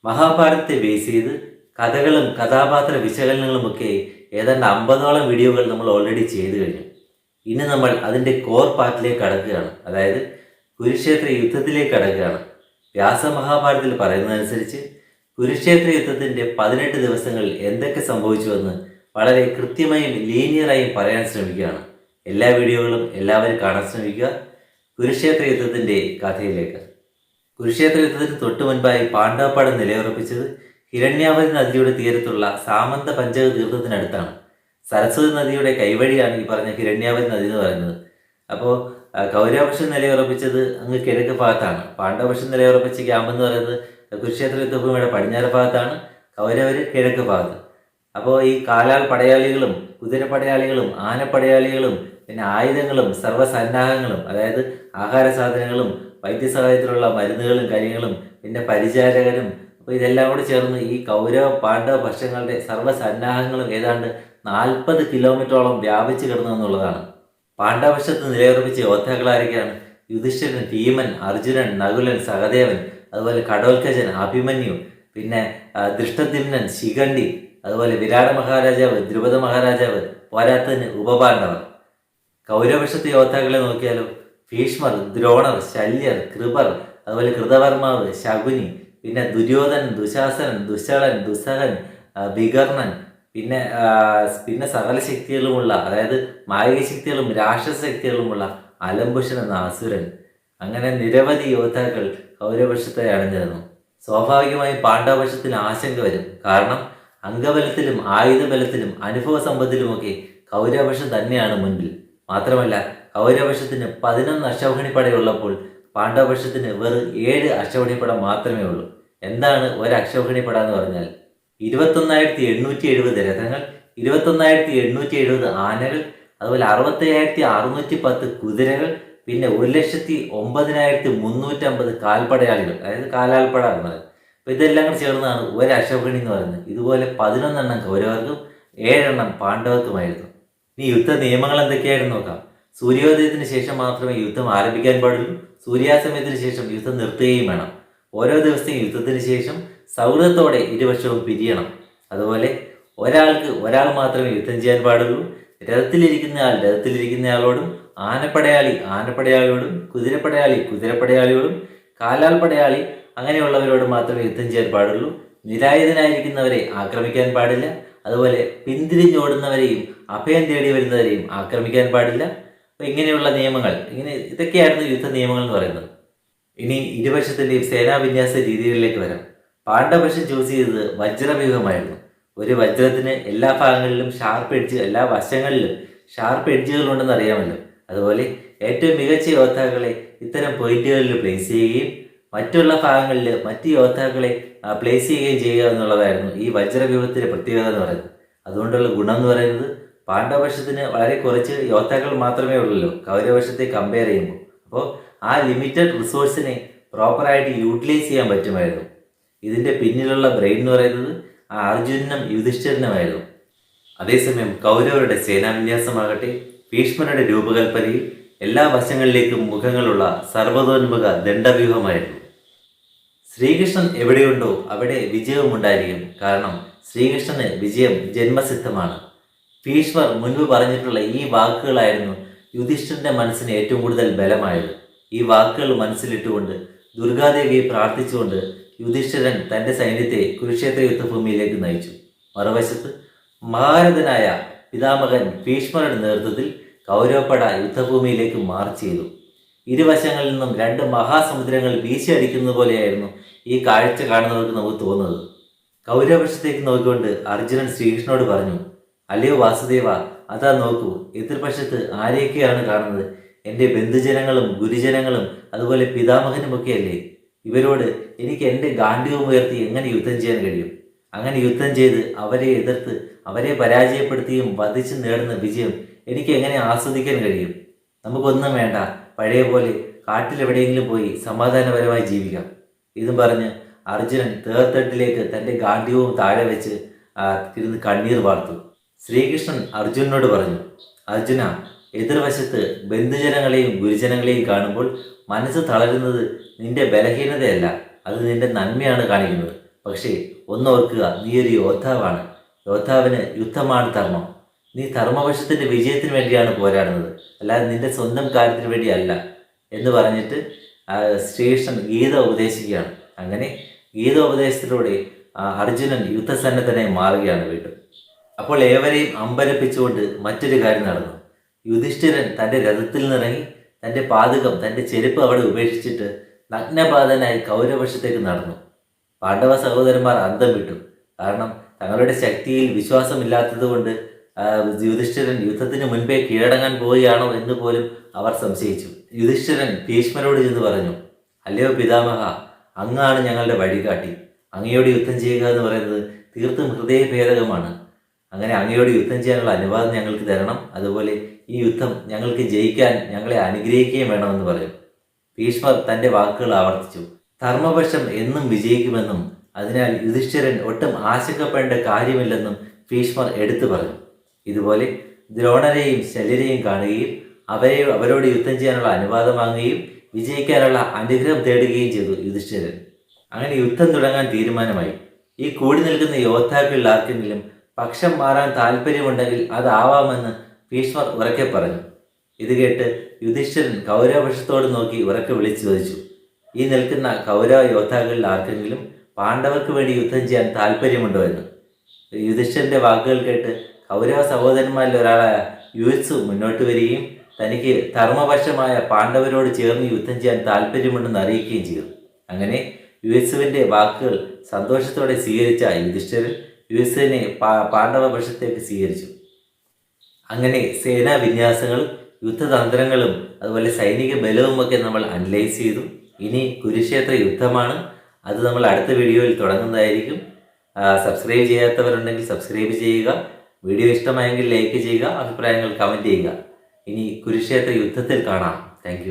മഹാഭാരതത്തെ base ചെയ്ത് കഥകളും കഥാപാത്ര വിശകലനങ്ങളുമൊക്കെ ഏതാണ്ട് 50ഓളം വീഡിയോകൾ നമ്മൾ ഓൾറെഡി ചെയ്തു കഴിഞ്ഞു. ഇനി നമ്മൾ അതിൻ്റെ കോർ പാർട്ടിലേക്ക് കടക്കുകയാണ്. അതായത് കുരുക്ഷേത്ര യുദ്ധത്തിലേക്ക് കടക്കുകയാണ്. വ്യാസമഹാഭാരതത്തിൽ പറയുന്നതനുസരിച്ച് കുരുക്ഷേത്ര യുദ്ധത്തിൻ്റെ 18 ദിവസങ്ങളിൽ എന്തൊക്കെ സംഭവിച്ചുവെന്ന് വളരെ കൃത്യമായും ലീനിയറായും പറയാൻ ശ്രമിക്കുകയാണ്. എല്ലാ വീഡിയോകളും എല്ലാവരും കാണാൻ ശ്രമിക്കുക. കുരുക്ഷേത്ര യുദ്ധത്തിൻ്റെ കഥയിലേക്ക്. കുരുക്ഷേത്ര യുദ്ധത്തിന് തൊട്ടു മുൻപായി പാണ്ഡവപ്പാടം നിലയുറപ്പിച്ചത് ഹിരണ്യാവതി നദിയുടെ തീരത്തുള്ള സാമന്ത പഞ്ചക തീർത്ഥത്തിനടുത്താണ്. സരസ്വതി നദിയുടെ കൈവഴിയാണ് ഈ പറഞ്ഞ ഹിരണ്യാവതി നദി എന്ന് പറയുന്നത്. അപ്പോൾ കൗരവപക്ഷം നിലയുറപ്പിച്ചത് അങ്ങ് കിഴക്ക് ഭാഗത്താണ്. പാണ്ഡവപക്ഷം നിലയുറപ്പിച്ച ക്യാമ്പ് എന്ന് പറയുന്നത് കുരുക്ഷേത്ര യുദ്ധഭൂമിയുടെ പടിഞ്ഞാറ് ഭാഗത്താണ്, കൗരവർ കിഴക്ക് ഭാഗത്ത്. അപ്പോൾ ഈ കാലാൽ പടയാളികളും കുതിരപ്പടയാളികളും ആനപ്പടയാളികളും പിന്നെ ആയുധങ്ങളും സർവ്വസന്നാഹങ്ങളും, അതായത് ആഹാര സാധനങ്ങളും വൈദ്യസഹായത്തിലുള്ള മരുന്നുകളും കാര്യങ്ങളും പിന്നെ പരിചാരകരും, അപ്പോൾ ഇതെല്ലാം കൂടി ചേർന്ന് ഈ കൗരവ പാണ്ഡവ പക്ഷങ്ങളുടെ സർവ്വസന്നാഹങ്ങളും ഏതാണ്ട് 40 കിലോമീറ്ററോളം വ്യാപിച്ചു കിടന്നു എന്നുള്ളതാണ്. പാണ്ഡവപക്ഷത്ത് നിലയുറപ്പിച്ച യോദ്ധാക്കളാരൊക്കെയാണ്? യുധിഷ്ഠിരൻ, ഭീമൻ, അർജുനൻ, നകുലൻ, സഹദേവൻ, അതുപോലെ കടോൽക്കജൻ, അഭിമന്യു, പിന്നെ ദൃഷ്ടദ്യുമ്നൻ, ശിഖണ്ഡി, അതുപോലെ വിരാട മഹാരാജാവ്, ദ്രുപദ മഹാരാജാവ്, പോരാത്തതിന് ഉപപാണ്ഡവർ. കൗരവപക്ഷത്തെ യോദ്ധാക്കളെ നോക്കിയാലോ? ഭീഷ്മർ, ദ്രോണർ, ശല്യർ, കൃപർ, അതുപോലെ കൃതവർമാവ്, ശകുനി, പിന്നെ ദുര്യോധനൻ, ദുശാസനൻ, ദുശ്ശളൻ, ദുസ്സഹൻ, വികർണൻ, പിന്നെ സകല ശക്തികളുമുള്ള, അതായത് മായിക ശക്തികളും രാക്ഷസ ശക്തികളുമുള്ള അലംബുഷൻ എന്ന അസുരൻ. അങ്ങനെ നിരവധി യോദ്ധാക്കൾ കൗരവപക്ഷത്തെ അണിനിരുന്നു. സ്വാഭാവികമായും പാണ്ഡവപക്ഷത്തിന് ആശങ്ക വരും. കാരണം അംഗബലത്തിലും ആയുധബലത്തിലും അനുഭവ സമ്പത്തിലുമൊക്കെ കൗരവപക്ഷം തന്നെയാണ് മുൻപിൽ. മാത്രമല്ല കൗരവപക്ഷത്തിന് 11 അക്ഷൗഹിണിപ്പടയുള്ളപ്പോൾ പാണ്ഡവപക്ഷത്തിന് വെറും 7 അക്ഷൗഹിണിപ്പട മാത്രമേ ഉള്ളൂ. എന്താണ് ഒരു അക്ഷൗഹിണിപ്പട എന്ന് പറഞ്ഞാൽ? 21,870 രഥങ്ങൾ, 21,870 ആനകൾ, അതുപോലെ 67,610 കുതിരകൾ, പിന്നെ 1,09,350 കാൽപ്പടയാളികൾ, അതായത് കാലാൽപ്പട എന്നത്. അപ്പോൾ ഇതെല്ലാം കൂടി ചേർന്നാണ് ഒരു അക്ഷൗഹിണി എന്ന് പറയുന്നത്. ഇതുപോലെ 11 എണ്ണം കൗരവർക്കും 7 എണ്ണം പാണ്ഡവർക്കുമായിരുന്നു. ഇനി യുദ്ധ നിയമങ്ങൾ എന്തൊക്കെയായിരുന്നു നോക്കാം. സൂര്യോദയത്തിന് ശേഷം മാത്രമേ യുദ്ധം ആരംഭിക്കാൻ പാടുള്ളൂ. സൂര്യാസ്തമയത്തിന് ശേഷം യുദ്ധം നിർത്തുകയും വേണം. ഓരോ ദിവസത്തെയും യുദ്ധത്തിന് ശേഷം സൗഹൃദത്തോടെ ഇരുപക്ഷവും പിരിയണം. അതുപോലെ ഒരാൾ മാത്രമേ യുദ്ധം ചെയ്യാൻ പാടുള്ളൂ. രഥത്തിലിരിക്കുന്നയാൾ രഥത്തിലിരിക്കുന്നയാളോടും, ആനപ്പടയാളി ആനപ്പടയാളിയോടും, കുതിരപ്പടയാളി കുതിരപ്പടയാളിയോടും, കാലാൽ പടയാളി അങ്ങനെയുള്ളവരോട് മാത്രമേ യുദ്ധം ചെയ്യാൻ പാടുള്ളൂ. നിരായുധനായിരിക്കുന്നവരെ ആക്രമിക്കാൻ പാടില്ല. അതുപോലെ പിന്തിരിഞ്ഞോടുന്നവരെയും അഭയം തേടി വരുന്നവരെയും ആക്രമിക്കാൻ പാടില്ല. അപ്പോൾ ഇങ്ങനെയുള്ള നിയമങ്ങൾ, ഇതൊക്കെയായിരുന്നു യുദ്ധ നിയമങ്ങൾ എന്ന് പറയുന്നത്. ഇനി ഇരുപക്ഷത്തിൻ്റെയും സേനാവിന്യാസ രീതികളിലേക്ക് വരാം. പാണ്ഡവപക്ഷം ചൂസ് ചെയ്തത് വജ്രവ്യൂഹമായിരുന്നു. ഒരു വജ്രത്തിന് എല്ലാ ഭാഗങ്ങളിലും ഷാർപ്പ് എഡ്ജ്, എല്ലാ വശങ്ങളിലും ഷാർപ്പ് എഡ്ജുകളുണ്ടെന്ന് അറിയാമല്ലോ. അതുപോലെ ഏറ്റവും മികച്ച യോദ്ധാക്കളെ ഇത്തരം പോയിന്റുകളിൽ പ്ലേസ് ചെയ്യുകയും മറ്റുള്ള ഭാഗങ്ങളിൽ മറ്റ് യോദ്ധാക്കളെ പ്ലേസ് ചെയ്യുകയും ചെയ്യുക എന്നുള്ളതായിരുന്നു ഈ വജ്രവ്യൂഹത്തിൻ്റെ പ്രത്യേകത എന്ന് പറയുന്നത്. അതുകൊണ്ടുള്ള ഗുണം എന്ന് പറയുന്നത് പാണ്ഡവപക്ഷത്തിന് വളരെ കുറച്ച് യോദ്ധാക്കൾ മാത്രമേ ഉള്ളൂ കൗരവപക്ഷത്തെ കമ്പയർ ചെയ്യുമ്പോൾ. അപ്പോൾ ആ ലിമിറ്റഡ് റിസോഴ്സിനെ പ്രോപ്പറായിട്ട് യൂട്ടിലൈസ് ചെയ്യാൻ പറ്റുമായിരുന്നു. ഇതിൻ്റെ പിന്നിലുള്ള ബ്രെയിൻ എന്ന് പറയുന്നത് ആ അർജുനനും യുധിഷ്ഠിരനുമായിരുന്നു. അതേസമയം കൗരവരുടെ സേനാവിന്യാസമാകട്ടെ ഭീഷ്മരുടെ രൂപകൽപ്പനയിൽ എല്ലാ വശങ്ങളിലേക്കും മുഖങ്ങളുള്ള സർവ്വതോന്മുഖ ദണ്ഡവ്യൂഹമായിരുന്നു. ശ്രീകൃഷ്ണൻ എവിടെയുണ്ടോ അവിടെ വിജയവും ഉണ്ടായിരിക്കും. കാരണം ശ്രീകൃഷ്ണന് വിജയം ജന്മസിദ്ധമാണ്. ഭീഷ്മർ മുൻപ് പറഞ്ഞിട്ടുള്ള ഈ വാക്കുകളായിരുന്നു യുധിഷ്ഠിരൻ്റെ മനസ്സിന് ഏറ്റവും കൂടുതൽ ബലമായത്. ഈ വാക്കുകൾ മനസ്സിലിട്ടുകൊണ്ട് ദുർഗാദേവിയെ പ്രാർത്ഥിച്ചുകൊണ്ട് യുധിഷ്ഠിരൻ തൻ്റെ സൈന്യത്തെ കുരുക്ഷേത്ര യുദ്ധഭൂമിയിലേക്ക് നയിച്ചു. മറുവശത്ത് മഹാരഥനായ പിതാമഹൻ ഭീഷ്മരുടെ നേതൃത്വത്തിൽ കൗരവപ്പട യുദ്ധഭൂമിയിലേക്ക് മാർച്ച് ചെയ്തു. ഇരുവശങ്ങളിൽ നിന്നും 2 മഹാസമുദ്രങ്ങൾ വീശിയടിക്കുന്നത് പോലെയായിരുന്നു ഈ കാഴ്ച കാണുന്നവർക്ക് നമുക്ക് തോന്നുന്നത്. കൗരവപക്ഷത്തേക്ക് നോക്കിക്കൊണ്ട് അർജുനൻ ശ്രീകൃഷ്ണനോട് പറഞ്ഞു, അല്ലയോ വാസുദേവ, അതാ നോക്കൂ, എതിർപക്ഷത്ത് ആരെയൊക്കെയാണ് കാണുന്നത്? എൻ്റെ ബന്ധുജനങ്ങളും ഗുരുജനങ്ങളും അതുപോലെ പിതാമഹനുമൊക്കെയല്ലേ. ഇവരോട് എനിക്ക് എൻ്റെ ഗാണ്ഡീവം ഉയർത്തി എങ്ങനെ യുദ്ധം ചെയ്യാൻ കഴിയും? അങ്ങനെ യുദ്ധം ചെയ്ത് അവരെ എതിർത്ത് അവരെ പരാജയപ്പെടുത്തിയും വധിച്ച് നേടുന്ന വിജയം എനിക്ക് എങ്ങനെ ആസ്വദിക്കാൻ കഴിയും? നമുക്കൊന്നും വേണ്ട, പഴയ പോലെ കാട്ടിലെവിടെയെങ്കിലും പോയി സമാധാനപരമായി ജീവിക്കാം. ഇതും പറഞ്ഞ് അർജുനൻ തേർത്തട്ടിലേക്ക് തൻ്റെ ഗാണ്ഡീവവും താഴെ വെച്ച് ഇരുന്ന് കണ്ണീർ വാർത്തു. ശ്രീകൃഷ്ണൻ അർജുനനോട് പറഞ്ഞു, അർജുന, എതിർവശത്ത് ബന്ധുജനങ്ങളെയും ഗുരുജനങ്ങളെയും കാണുമ്പോൾ മനസ്സ് തളരുന്നത് നിന്റെ ബലഹീനതയല്ല, അത് നിന്റെ നന്മയാണ് കാണിക്കുന്നത്. പക്ഷേ ഒന്നോർക്കുക, നീ ഒരു യോദ്ധാവാണ്. യോദ്ധാവിന് യുദ്ധമാണ് ധർമ്മം. നീ ധർമ്മപക്ഷത്തിൻ്റെ വിജയത്തിന് വേണ്ടിയാണ് പോരാടുന്നത്, അല്ലാതെ നിന്റെ സ്വന്തം കാര്യത്തിന് വേണ്ടിയല്ല എന്ന് പറഞ്ഞിട്ട് ശ്രീകൃഷ്ണൻ ഗീത ഉപദേശിക്കുകയാണ്. അങ്ങനെ ഗീത ഉപദേശത്തിലൂടെ അർജുനൻ യുദ്ധസന്നദ്ധനായി മാറുകയാണ് വീണ്ടും. അപ്പോൾ ഏവരെയും അമ്പരപ്പിച്ചുകൊണ്ട് മറ്റൊരു കാര്യം നടന്നു. യുധിഷ്ഠിരൻ തൻ്റെ രഥത്തിൽ നിന്നിറങ്ങി തൻ്റെ പാദകം, തൻ്റെ ചെരുപ്പ് അവിടെ ഉപേക്ഷിച്ചിട്ട് നഗ്നപാതനായി കൗരവപക്ഷത്തേക്ക് നടന്നു. പാണ്ഡവ സഹോദരന്മാർ അന്തം വിട്ടു. കാരണം തങ്ങളുടെ ശക്തിയിൽ വിശ്വാസമില്ലാത്തതുകൊണ്ട് യുധിഷ്ഠിരൻ യുദ്ധത്തിന് മുൻപേ കീഴടങ്ങാൻ പോവുകയാണോ എന്ന് പോലും അവർ സംശയിച്ചു. യുധിഷ്ഠിരൻ ഭീഷ്മരോട് ചെന്ന് പറഞ്ഞു, അല്ലയോ പിതാമഹ, അങ്ങാണ് ഞങ്ങളുടെ വഴികാട്ടി. അങ്ങയോട് യുദ്ധം ചെയ്യുക എന്ന് പറയുന്നത് തീർത്തും ഹൃദയഭേദകമാണ്. അങ്ങനെ അങ്ങയോട് യുദ്ധം ചെയ്യാനുള്ള അനുവാദം ഞങ്ങൾക്ക് തരണം. അതുപോലെ ഈ യുദ്ധം ഞങ്ങൾക്ക് ജയിക്കാൻ ഞങ്ങളെ അനുഗ്രഹിക്കുകയും വേണമെന്ന് പറഞ്ഞു. ഭീഷ്മർ തൻ്റെ വാക്കുകൾ ആവർത്തിച്ചു. ധർമ്മപക്ഷം എന്നും വിജയിക്കുമെന്നും അതിനാൽ യുധിഷ്ഠിരൻ ഒട്ടും ആശങ്കപ്പെടേണ്ട കാര്യമില്ലെന്നും ഭീഷ്മർ എടുത്തു പറഞ്ഞു. ഇതുപോലെ ദ്രോണരെയും ശല്യരെയും കാണുകയും അവരോട് യുദ്ധം ചെയ്യാനുള്ള അനുവാദം വാങ്ങുകയും വിജയിക്കാനുള്ള അനുഗ്രഹം തേടുകയും ചെയ്തു യുധിഷ്ഠിരൻ. അങ്ങനെ യുദ്ധം തുടങ്ങാൻ തീരുമാനമായി. ഈ കൂടി നിൽക്കുന്ന യോദ്ധാക്കളിൽ ആർക്കെങ്കിലും പക്ഷം മാറാൻ താല്പര്യമുണ്ടെങ്കിൽ അതാവാമെന്ന് ഭീഷ്മർ ഉറക്കെ പറഞ്ഞു. ഇത് കേട്ട് യുധിഷ്ഠിരൻ കൗരവപക്ഷത്തോട് നോക്കി ഉറക്കെ വിളിച്ചു ചോദിച്ചു, ഈ നിൽക്കുന്ന കൗരവ യോദ്ധാക്കളിൽ ആർക്കെങ്കിലും പാണ്ഡവർക്ക് വേണ്ടി യുദ്ധം ചെയ്യാൻ താല്പര്യമുണ്ടോ എന്ന്. യുധിഷ്ഠിരൻ്റെ വാക്കുകൾ കേട്ട് കൗരവ സഹോദരന്മാരിൽ ഒരാളായ യുത്സു മുന്നോട്ട് വരികയും തനിക്ക് ധർമ്മപക്ഷമായ പാണ്ഡവരോട് ചേർന്ന് യുദ്ധം ചെയ്യാൻ താല്പര്യമുണ്ടെന്ന് അറിയിക്കുകയും ചെയ്തു. അങ്ങനെ യുത്സുവിൻ്റെ വാക്കുകൾ സന്തോഷത്തോടെ സ്വീകരിച്ച യുധിഷ്ഠിരൻ യുത്സുവിനെ പാണ്ഡവപക്ഷത്തേക്ക് സ്വീകരിച്ചു. അങ്ങനെ സേനാ വിന്യാസങ്ങളും യുദ്ധതന്ത്രങ്ങളും അതുപോലെ സൈനിക ബലവുമൊക്കെ നമ്മൾ അനലൈസ് ചെയ്തു. ഇനി കുരുക്ഷേത്ര യുദ്ധമാണ്. അത് നമ്മൾ അടുത്ത വീഡിയോയിൽ തുടങ്ങുന്നതായിരിക്കും. സബ്സ്ക്രൈബ് ചെയ്യാത്തവരുണ്ടെങ്കിൽ സബ്സ്ക്രൈബ് ചെയ്യുക. വീഡിയോ ഇഷ്ടമായെങ്കിൽ ലൈക്ക് ചെയ്യുക, അഭിപ്രായങ്ങൾ കമൻറ്റ് ചെയ്യുക. ഇനി കുരുക്ഷേത്ര യുദ്ധത്തിൽ കാണാം. താങ്ക്